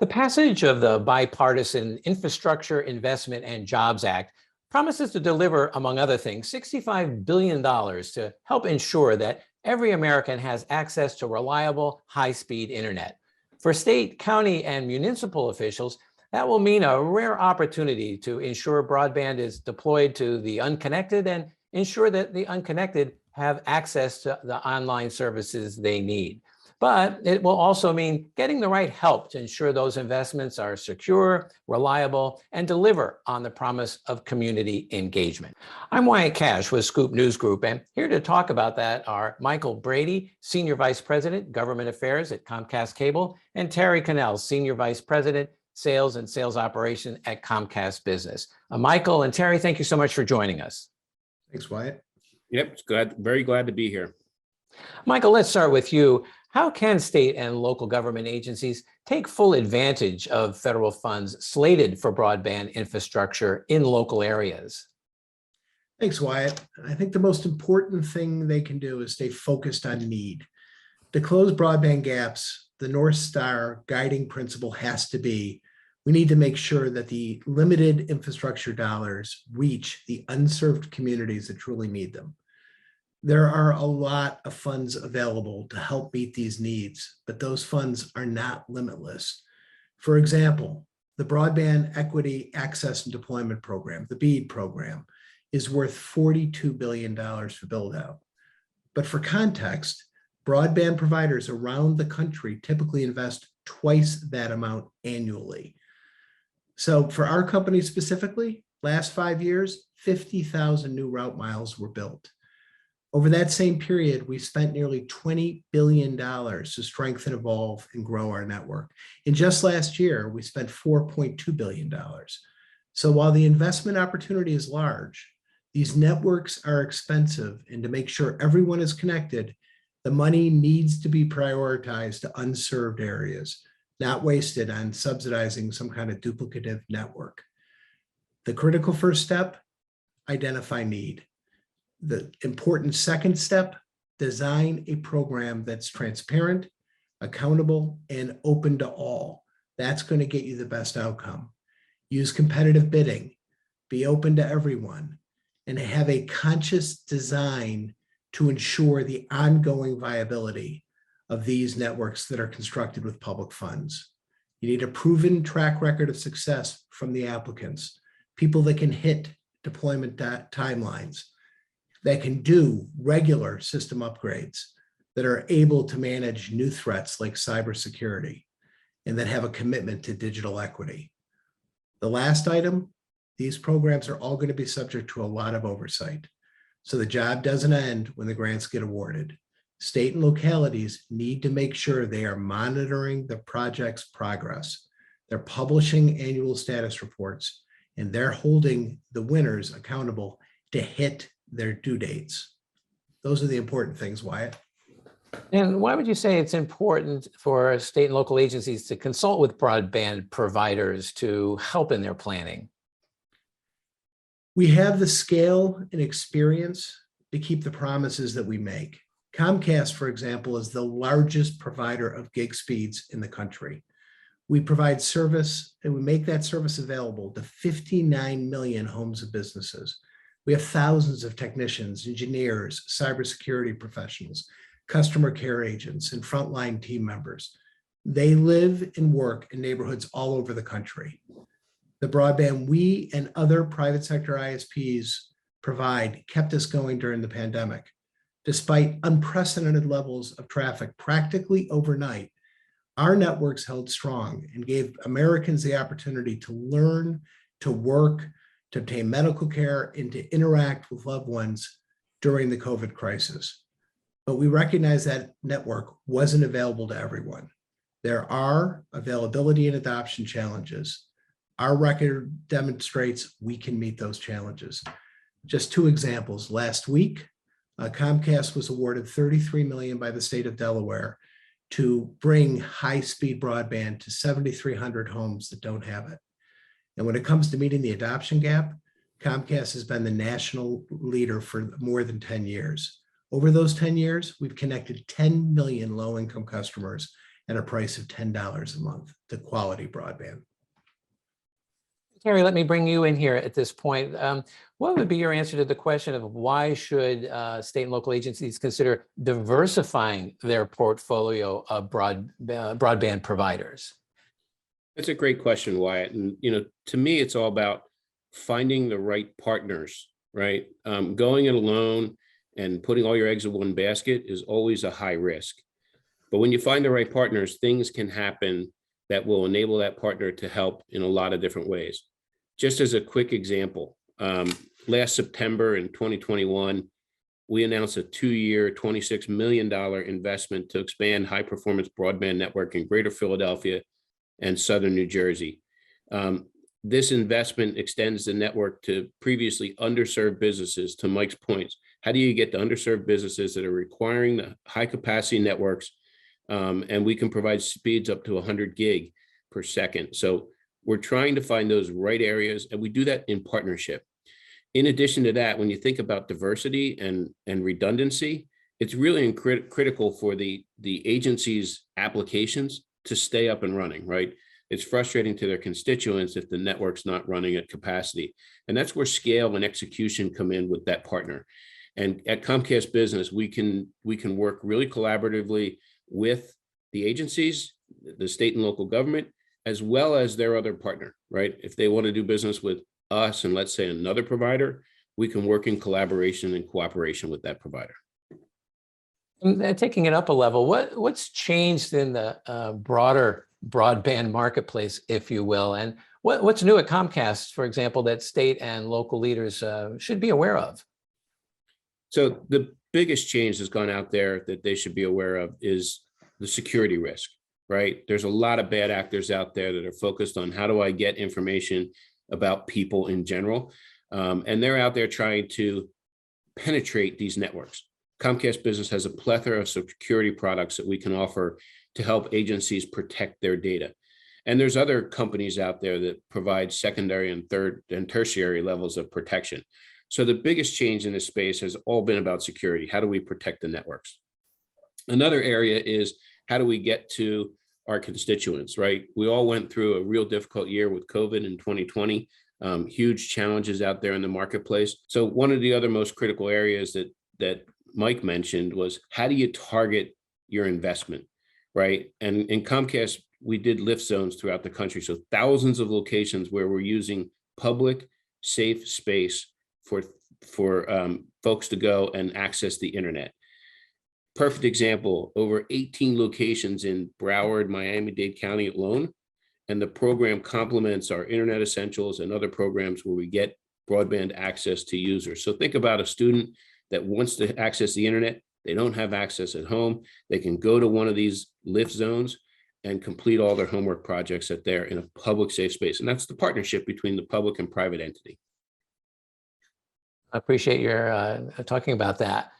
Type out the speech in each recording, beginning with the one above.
The passage of the bipartisan Infrastructure Investment and Jobs Act promises to deliver, among other things, $65 billion to help ensure that every American has access to reliable, high-speed internet. For state, county, and municipal officials, that will mean a rare opportunity to ensure broadband is deployed to the unconnected and ensure that the unconnected have access to the online services they need. But it will also mean getting the right help to ensure those investments are secure, reliable, and deliver on the promise of community engagement. I'm Wyatt Cash with Scoop News Group, and here to talk about that are Michael Brady, Senior Vice President, Government Affairs at Comcast Cable, and Terry Connell, Senior Vice President, Sales and Sales Operation at Comcast Business. Michael and Terry, thank you so much for joining us. Thanks, Wyatt. Yep, it's good. Very glad to be here. Michael, let's start with you. How can state and local government agencies take full advantage of federal funds slated for broadband infrastructure in local areas? Thanks, Wyatt. I think the most important thing they can do is stay focused on need. To close broadband gaps, the North Star guiding principle has to be, we need to make sure that the limited infrastructure dollars reach the unserved communities that truly need them. There are a lot of funds available to help meet these needs, but those funds are not limitless. For example, the Broadband Equity Access and Deployment Program, the BEAD program, is worth $42 billion for build-out. But for context, broadband providers around the country typically invest twice that amount annually. So for our company specifically, last 5 years, 50,000 new route miles were built. Over that same period, we spent nearly $20 billion to strengthen, evolve, and grow our network. In just last year, we spent $4.2 billion. So while the investment opportunity is large, these networks are expensive, and to make sure everyone is connected, the money needs to be prioritized to unserved areas, not wasted on subsidizing some kind of duplicative network. The critical first step, identify need. The important second step, design a program that's transparent, accountable, and open to all. That's going to get you the best outcome. Use competitive bidding, be open to everyone, and have a conscious design to ensure the ongoing viability of these networks that are constructed with public funds. You need a proven track record of success from the applicants, people that can hit deployment timelines, that can do regular system upgrades, that are able to manage new threats like cybersecurity, and that have a commitment to digital equity. The last item, these programs are all going to be subject to a lot of oversight. So the job doesn't end when the grants get awarded. State and localities need to make sure they are monitoring the project's progress. They're publishing annual status reports, and they're holding the winners accountable to hit their due dates. Those are the important things, Wyatt. And why would you say it's important for state and local agencies to consult with broadband providers to help in their planning? We have the scale and experience to keep the promises that we make. Comcast, for example, is the largest provider of gig speeds in the country. We provide service and we make that service available to 59 million homes and businesses. We have thousands of technicians, engineers, cybersecurity professionals, customer care agents, and frontline team members. They live and work in neighborhoods all over the country. The broadband we and other private sector ISPs provide kept us going during the pandemic. Despite unprecedented levels of traffic practically overnight, our networks held strong and gave Americans the opportunity to learn, to work, to obtain medical care, and to interact with loved ones during the COVID crisis. But we recognize that network wasn't available to everyone. There are availability and adoption challenges. Our record demonstrates we can meet those challenges. Just two examples. Last week, Comcast was awarded $33 million by the state of Delaware to bring high-speed broadband to 7,300 homes that don't have it. And when it comes to meeting the adoption gap, Comcast has been the national leader for more than 10 years. Over those 10 years, we've connected 10 million low-income customers at a price of $10 a month to quality broadband. Terry, let me bring you in here at this point. What would be your answer to the question of why should state and local agencies consider diversifying their portfolio of broadband providers? That's a great question, Wyatt. And, to me, it's all about finding the right partners, right? Going it alone and putting all your eggs in one basket is always a high risk. But when you find the right partners, things can happen that will enable that partner to help in a lot of different ways. Just as a quick example, last September in 2021, we announced a 2-year, $26 million investment to expand high-performance broadband network in Greater Philadelphia and Southern New Jersey. This investment extends the network to previously underserved businesses. To Mike's points, how do you get to underserved businesses that are requiring the high-capacity networks? And we can provide speeds up to 100 gig per second. So we're trying to find those right areas, and we do that in partnership. In addition to that, when you think about diversity and redundancy, it's really critical for the agency's applications to stay up and running, right? It's frustrating to their constituents if the network's not running at capacity. And that's where scale and execution come in with that partner. And at Comcast Business, we can work really collaboratively with the agencies, the state and local government, as well as their other partner, right? If they want to do business with us and let's say another provider, we can work in collaboration and cooperation with that provider. And taking it up a level, what's changed in the broader broadband marketplace, if you will, and what's new at Comcast, for example, that state and local leaders should be aware of? So the biggest change that's gone out there that they should be aware of is the security risk, right? There's a lot of bad actors out there that are focused on how do I get information about people in general. And they're out there trying to penetrate these networks. Comcast Business has a plethora of security products that we can offer to help agencies protect their data. And there's other companies out there that provide secondary and third and tertiary levels of protection. So the biggest change in this space has all been about security. How do we protect the networks? Another area is how do we get to our constituents, right? We all went through a real difficult year with COVID in 2020, huge challenges out there in the marketplace. So one of the other most critical areas that Mike mentioned was how do you target your investment, right? And in Comcast, we did lift zones throughout the country. So thousands of locations where we're using public, safe space for folks to go and access the internet. Perfect example, over 18 locations in Broward, Miami-Dade County alone. And the program complements our Internet Essentials and other programs where we get broadband access to users. So think about a student that wants to access the internet. They don't have access at home. They can go to one of these lift zones and complete all their homework projects in a public safe space. And that's the partnership between the public and private entity. I appreciate your talking about that.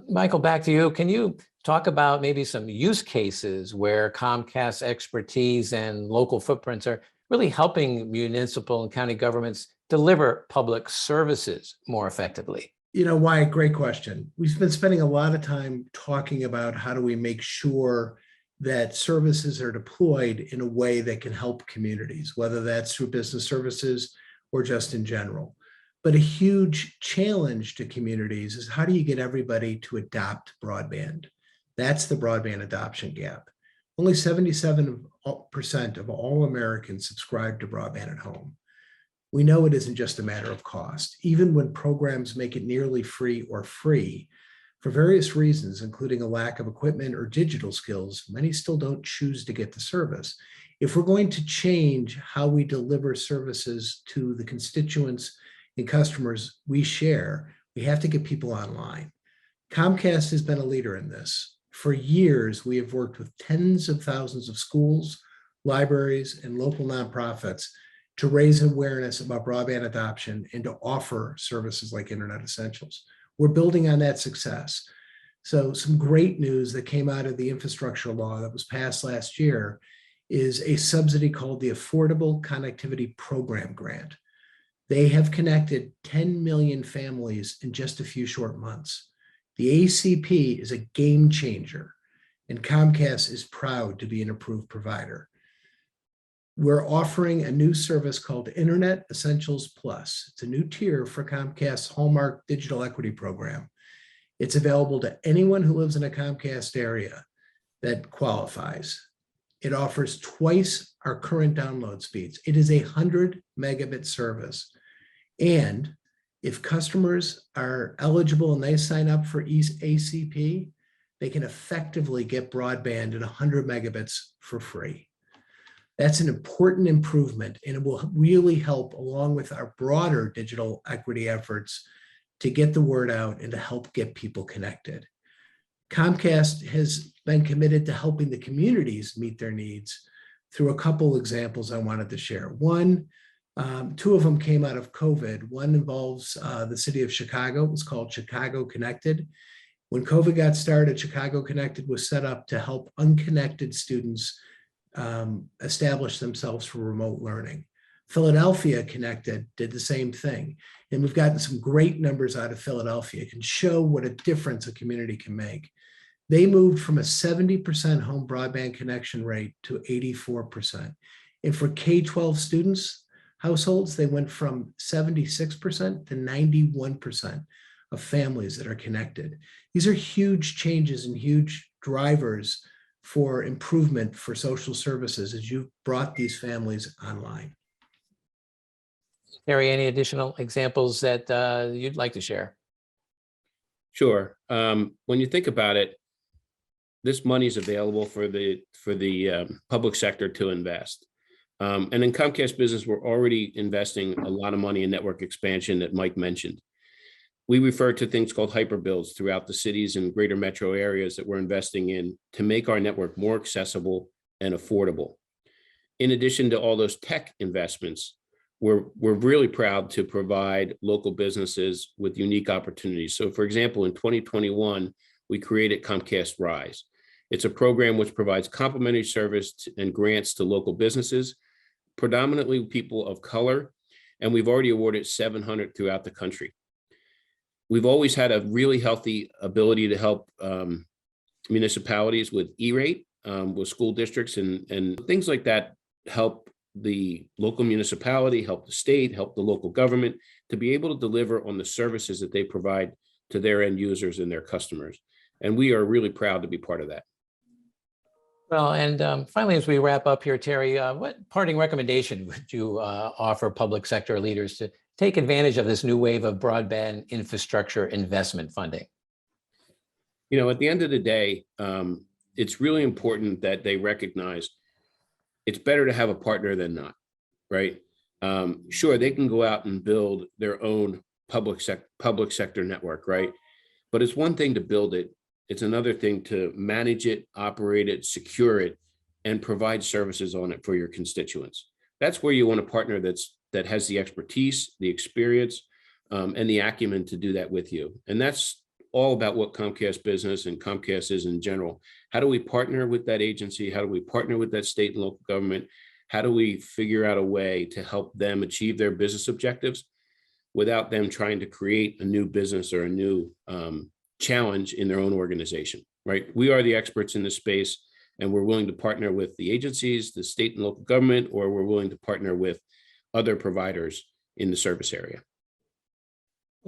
Michael, back to you. Can you talk about maybe some use cases where Comcast's expertise and local footprints are really helping municipal and county governments deliver public services more effectively? Wyatt, great question. We've been spending a lot of time talking about how do we make sure that services are deployed in a way that can help communities, whether that's through business services or just in general. But a huge challenge to communities is how do you get everybody to adopt broadband? That's the broadband adoption gap. Only 77% of all Americans subscribe to broadband at home. We know it isn't just a matter of cost. Even when programs make it nearly free or free, for various reasons, including a lack of equipment or digital skills, many still don't choose to get the service. If we're going to change how we deliver services to the constituents and customers we share, we have to get people online. Comcast has been a leader in this. For years, we have worked with tens of thousands of schools, libraries, and local nonprofits to raise awareness about broadband adoption and to offer services like Internet Essentials. We're building on that success. So some great news that came out of the infrastructure law that was passed last year is a subsidy called the Affordable Connectivity Program Grant. They have connected 10 million families in just a few short months. The ACP is a game changer. and Comcast is proud to be an approved provider. We're offering a new service called Internet Essentials Plus. It's a new tier for Comcast's Hallmark Digital Equity Program. It's available to anyone who lives in a Comcast area that qualifies. It offers twice our current download speeds. It is 100 megabit service. And if customers are eligible and they sign up for ACP, they can effectively get broadband at 100 megabits for free. That's an important improvement, and it will really help, along with our broader digital equity efforts, to get the word out and to help get people connected. Comcast has been committed to helping the communities meet their needs through a couple examples I wanted to share. One, two of them came out of COVID. One involves the city of Chicago. It was called Chicago Connected. When COVID got started, Chicago Connected was set up to help unconnected students establish themselves for remote learning. Philadelphia Connected did the same thing. And we've gotten some great numbers out of Philadelphia. It can show what a difference a community can make. They moved from a 70% home broadband connection rate to 84%. And for K-12 students, households, they went from 76% to 91% of families that are connected. These are huge changes and huge drivers for improvement for social services as you've brought these families online. Terry, any additional examples that you'd like to share? Sure. When you think about it, this money is available for the public sector to invest. And in Comcast Business, we're already investing a lot of money in network expansion that Mike mentioned. We refer to things called hyperbuilds throughout the cities and greater metro areas that we're investing in to make our network more accessible and affordable. In addition to all those tech investments, we're really proud to provide local businesses with unique opportunities. So for example, in 2021, we created Comcast Rise. It's a program which provides complimentary service and grants to local businesses, predominantly people of color, and we've already awarded 700 throughout the country. We've always had a really healthy ability to help municipalities with E-rate, with school districts and things like that, help the local municipality, help the state, help the local government to be able to deliver on the services that they provide to their end users and their customers. And we are really proud to be part of that. Well, and finally, as we wrap up here, Terry, what parting recommendation would you offer public sector leaders to take advantage of this new wave of broadband infrastructure investment funding? You know, at the end of the day, it's really important that they recognize it's better to have a partner than not, right? Sure, they can go out and build their own public sector network, right? But it's one thing to build it. It's another thing to manage it, operate it, secure it, and provide services on it for your constituents. That's where you want a partner that has the expertise, the experience, and the acumen to do that with you. And that's all about what Comcast Business and Comcast is in general. How do we partner with that agency? How do we partner with that state and local government? How do we figure out a way to help them achieve their business objectives without them trying to create a new business or a new challenge in their own organization, right? We are the experts in this space, and we're willing to partner with the agencies, the state and local government, or we're willing to partner with other providers in the service area.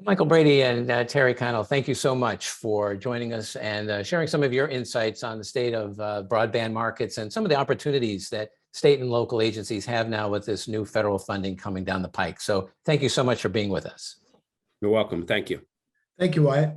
Michael Brady and Terry Connell, thank you so much for joining us and sharing some of your insights on the state of broadband markets and some of the opportunities that state and local agencies have now with this new federal funding coming down the pike. So thank you so much for being with us. You're welcome. Thank you. Thank you, Wyatt.